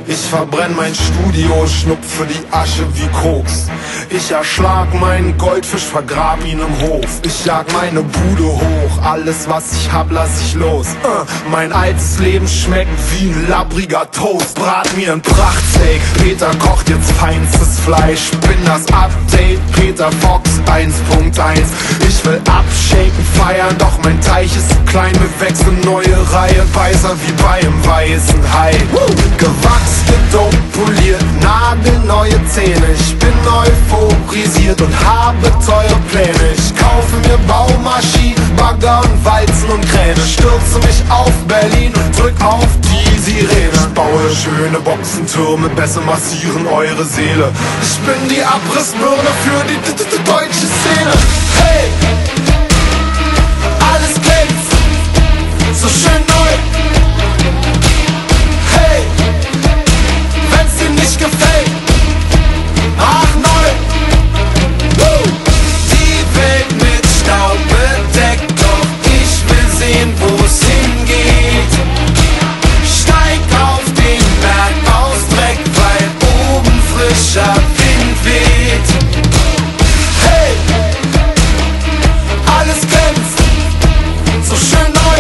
Ich verbrenn mein Studio, schnupfe die Asche wie Koks. Ich erschlag meinen Goldfisch, vergrab ihn im Hof. Ich jag meine Bude hoch, alles was ich hab lass ich los. Mein altes Leben schmeckt wie ein labbriger Toast. Brat mir ein Prachtsteak, Peter kocht jetzt feinstes Fleisch. Bin das Update, Peter Fox 1.1. Ich will abshaken, feiern, doch mein Teich ist zu klein. Wir wechseln neue Reihe, Beißer wie beim weißen Hai. Gewachs, gedopt, poliert, nagelneue Zähne. Ich bin euphorisiert und habe teure Pläne. Ich kaufe mir Baumaschinen, Bagger und Walzen und Kräne. Stürze mich auf Berlin und drück auf die Sirene. Ich baue schöne Boxentürme, besser massieren eure Seele. Ich bin die Abrissbirne für die deutsche Szene. Hey! Alles glänzt, so schön neu. Hey! Wenn's dir nicht gefällt, ach neu. Die Welt mit Staub bedeckt, doch ich will sehen, wo's hingeht. Steig auf den Berg aus Dreck, weil oben frischer Wind weht. Hey! Alles glänzt, so schön neu.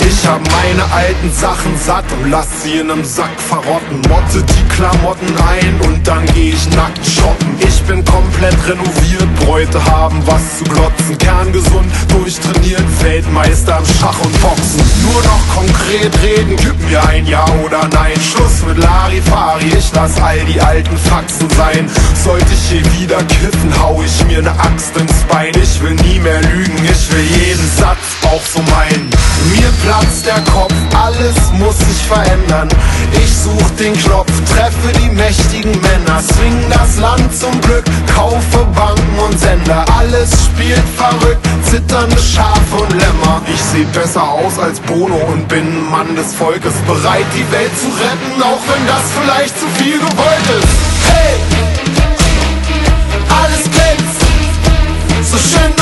Ich hab meine alten Sachen satt und lass sie in nem Sack verrotten. Motte die Klamotten ein und dann geh ich nackt shoppen. Ich bin komplett renoviert, Bräute haben was zu glotzen. Kerngesund, durchtrainiert, Weltmeister im Schach und Boxen. Nur noch konkret reden, gib mir ein Ja oder Nein. Schluss mit Larifari, ich lass all die alten Faxen sein. Sollte ich hier wieder kiffen, hau ich mir ne Axt ins Bein. Ich will nie mehr lügen, ich will jeden Satz auch so meinen. Mir platzt der Kopf, alles muss sich verändern. Ich such den Knopf, treffe die mächtigen Männer. Swing das Land zum Glück, kaufe Banken und Sender. Alles spielt verrückt, zitternde Schafe und Lämmer. Ich seh besser aus als Bono und bin ein Mann des Volkes. Bereit die Welt zu retten, auch wenn das vielleicht zu viel gewollt ist. Hey! Alles glänzt, so schön